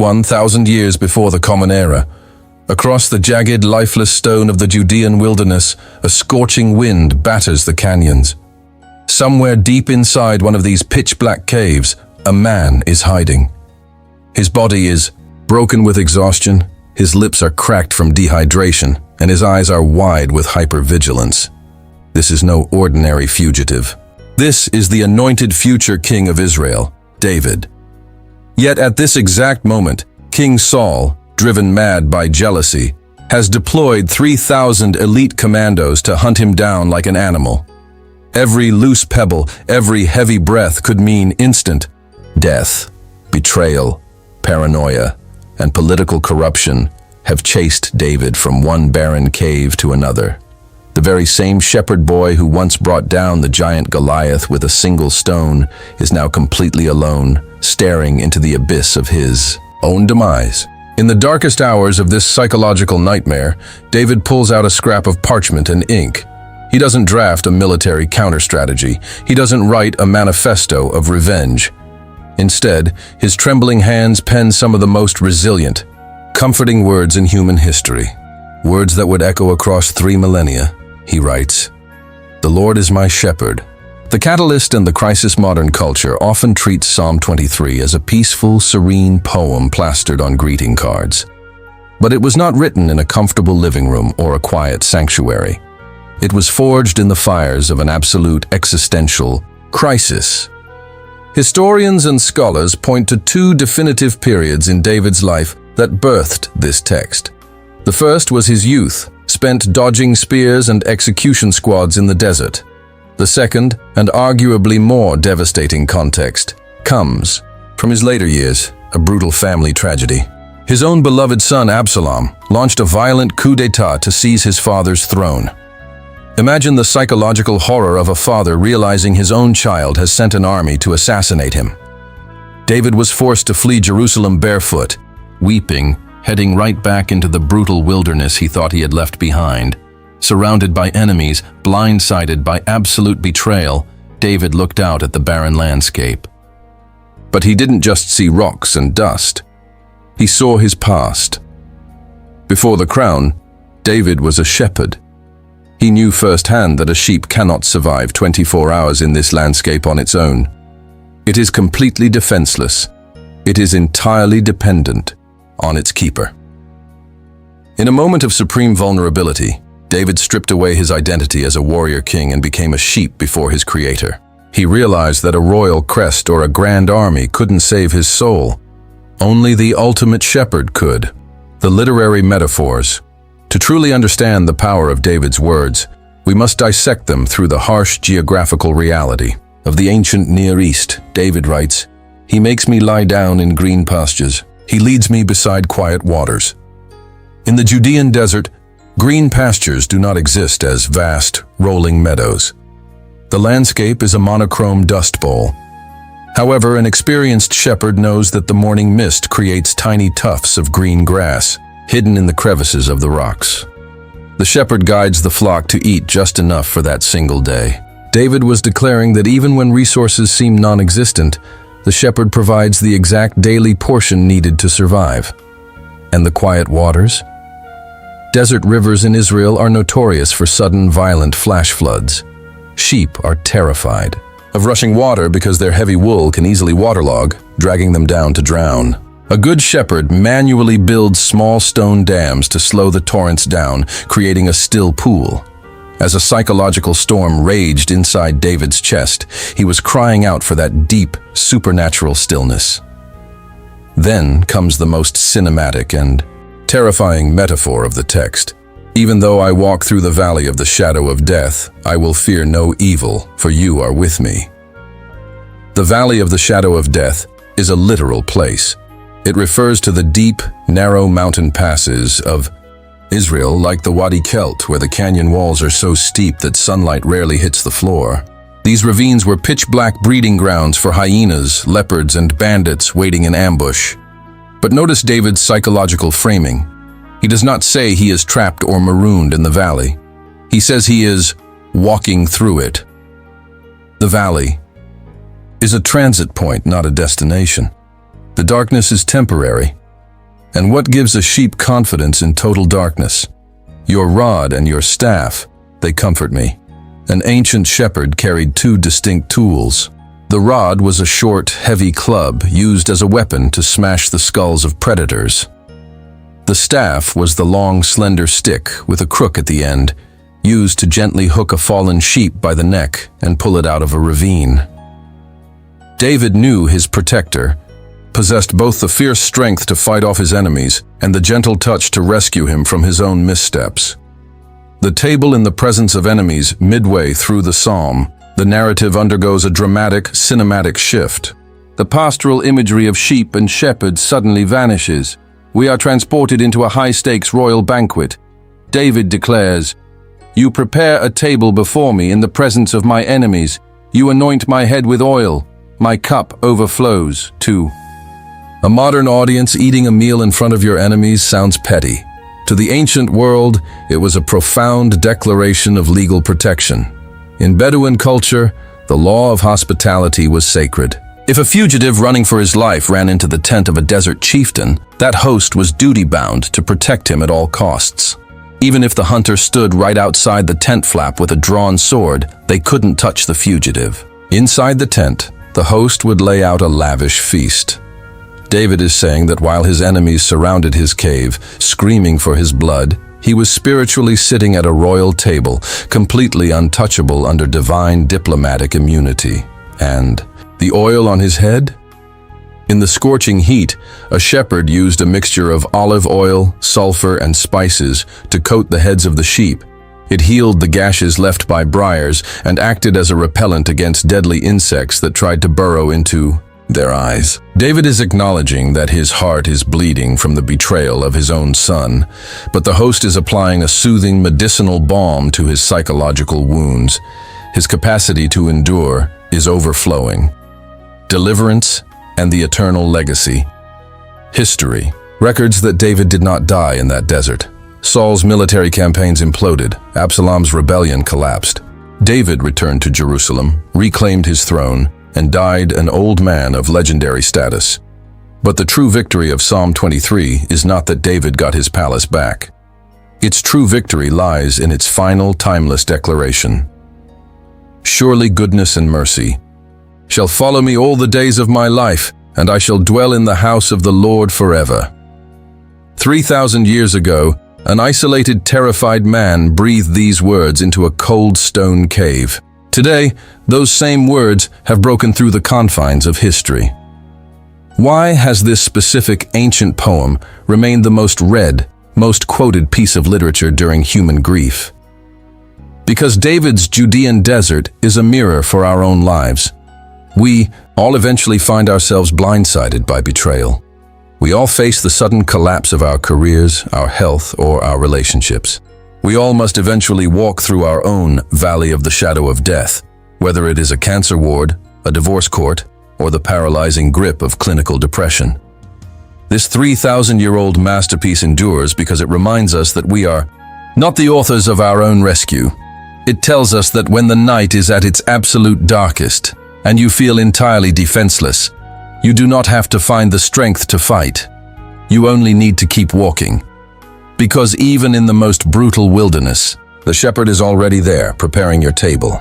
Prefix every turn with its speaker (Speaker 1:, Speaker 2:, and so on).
Speaker 1: 1,000 years before the Common Era. Across the jagged, lifeless stone of the Judean wilderness, a scorching wind batters the canyons. Somewhere deep inside one of these pitch-black caves, a man is hiding. His body is broken with exhaustion, his lips are cracked from dehydration, and his eyes are wide with hypervigilance. This is no ordinary fugitive. This is the anointed future king of Israel, David. Yet at this exact moment, King Saul, driven mad by jealousy, has deployed 3,000 elite commandos to hunt him down like an animal. Every loose pebble, every heavy breath could mean instant death. Betrayal, paranoia, and political corruption have chased David from one barren cave to another. The very same shepherd boy who once brought down the giant Goliath with a single stone is now completely alone, staring into the abyss of his own demise. In the darkest hours of this psychological nightmare, David pulls out a scrap of parchment and ink. He doesn't draft a military counter-strategy. He doesn't write a manifesto of revenge. Instead, his trembling hands pen some of the most resilient, comforting words in human history. Words that would echo across 3 millennia. He writes, "The Lord is my shepherd." The catalyst and the crisis modern culture often treats Psalm 23 as a peaceful, serene poem plastered on greeting cards. But it was not written in a comfortable living room or a quiet sanctuary. It was forged in the fires of an absolute existential crisis. Historians and scholars point to 2 definitive periods in David's life that birthed this text. The first was his youth, spent dodging spears and execution squads in the desert. The second, and arguably more devastating context, comes from his later years, a brutal family tragedy. His own beloved son Absalom launched a violent coup d'état to seize his father's throne. Imagine the psychological horror of a father realizing his own child has sent an army to assassinate him. David was forced to flee Jerusalem barefoot, weeping, heading right back into the brutal wilderness he thought he had left behind. Surrounded by enemies, blindsided by absolute betrayal, David looked out at the barren landscape. But he didn't just see rocks and dust. He saw his past. Before the crown, David was a shepherd. He knew firsthand that a sheep cannot survive 24 hours in this landscape on its own. It is completely defenseless. It is entirely dependent on its keeper. In a moment of supreme vulnerability, David stripped away his identity as a warrior king and became a sheep before his creator. He realized that a royal crest or a grand army couldn't save his soul. Only the ultimate shepherd could. The literary metaphors. To truly understand the power of David's words, we must dissect them through the harsh geographical reality of the ancient Near East. David writes, "He makes me lie down in green pastures. He leads me beside quiet waters." In the Judean desert, green pastures do not exist as vast, rolling meadows. The landscape is a monochrome dust bowl. However, an experienced shepherd knows that the morning mist creates tiny tufts of green grass, hidden in the crevices of the rocks. The shepherd guides the flock to eat just enough for that single day. David was declaring that even when resources seem non-existent, the shepherd provides the exact daily portion needed to survive. And the quiet waters? Desert rivers in Israel are notorious for sudden, violent flash floods. Sheep are terrified of rushing water because their heavy wool can easily waterlog, dragging them down to drown. A good shepherd manually builds small stone dams to slow the torrents down, creating a still pool. As a psychological storm raged inside David's chest, he was crying out for that deep, supernatural stillness. Then comes the most cinematic and terrifying metaphor of the text. "Even though I walk through the valley of the shadow of death, I will fear no evil, for you are with me." The valley of the shadow of death is a literal place. It refers to the deep, narrow mountain passes of Israel, like the Wadi Kelt, where the canyon walls are so steep that sunlight rarely hits the floor. These ravines were pitch-black breeding grounds for hyenas, leopards, and bandits waiting in ambush. But notice David's psychological framing. He does not say he is trapped or marooned in the valley. He says he is walking through it. The valley is a transit point, not a destination. The darkness is temporary, And what gives a sheep confidence in total darkness? Your rod and your staff, they comfort me. An ancient shepherd carried two distinct tools. The rod was a short, heavy club used as a weapon to smash the skulls of predators. The staff was the long, slender stick with a crook at the end, used to gently hook a fallen sheep by the neck and pull it out of a ravine. David knew his protector, possessed both the fierce strength to fight off his enemies and the gentle touch to rescue him from his own missteps. The table in the presence of enemies midway through the psalm, the narrative undergoes a dramatic, cinematic shift. The pastoral imagery of sheep and shepherds suddenly vanishes. We are transported into a high-stakes royal banquet. David declares, "You prepare a table before me in the presence of my enemies. You anoint my head with oil. My cup overflows." 2. A modern audience eating a meal in front of your enemies sounds petty. To the ancient world, it was a profound declaration of legal protection. In Bedouin culture, the law of hospitality was sacred. If a fugitive running for his life ran into the tent of a desert chieftain, that host was duty-bound to protect him at all costs. Even if the hunter stood right outside the tent flap with a drawn sword, they couldn't touch the fugitive. Inside the tent, the host would lay out a lavish feast. David is saying that while his enemies surrounded his cave, screaming for his blood, he was spiritually sitting at a royal table, completely untouchable under divine diplomatic immunity. And the oil on his head? In the scorching heat, a shepherd used a mixture of olive oil, sulfur, and spices to coat the heads of the sheep. It healed the gashes left by briars and acted as a repellent against deadly insects that tried to burrow into their eyes. David is acknowledging that his heart is bleeding from the betrayal of his own son, but the host is applying a soothing medicinal balm to his psychological wounds. His capacity to endure is overflowing. Deliverance and the eternal legacy. History. Records that David did not die in that desert. Saul's military campaigns imploded. Absalom's rebellion collapsed. David returned to Jerusalem, reclaimed his throne, and died an old man of legendary status. But the true victory of Psalm 23 is not that David got his palace back. Its true victory lies in its final, timeless declaration. "Surely goodness and mercy shall follow me all the days of my life, and I shall dwell in the house of the Lord forever." 3,000 years ago, an isolated, terrified man breathed these words into a cold stone cave. Today, those same words have broken through the confines of history. Why has this specific ancient poem remained the most read, most quoted piece of literature during human grief? Because David's Judean desert is a mirror for our own lives. We all eventually find ourselves blindsided by betrayal. We all face the sudden collapse of our careers, our health, or our relationships. We all must eventually walk through our own valley of the shadow of death, whether it is a cancer ward, a divorce court, or the paralyzing grip of clinical depression. This 3,000-year-old masterpiece endures because it reminds us that we are not the authors of our own rescue. It tells us that when the night is at its absolute darkest, and you feel entirely defenseless, you do not have to find the strength to fight. You only need to keep walking. Because even in the most brutal wilderness, the shepherd is already there, preparing your table.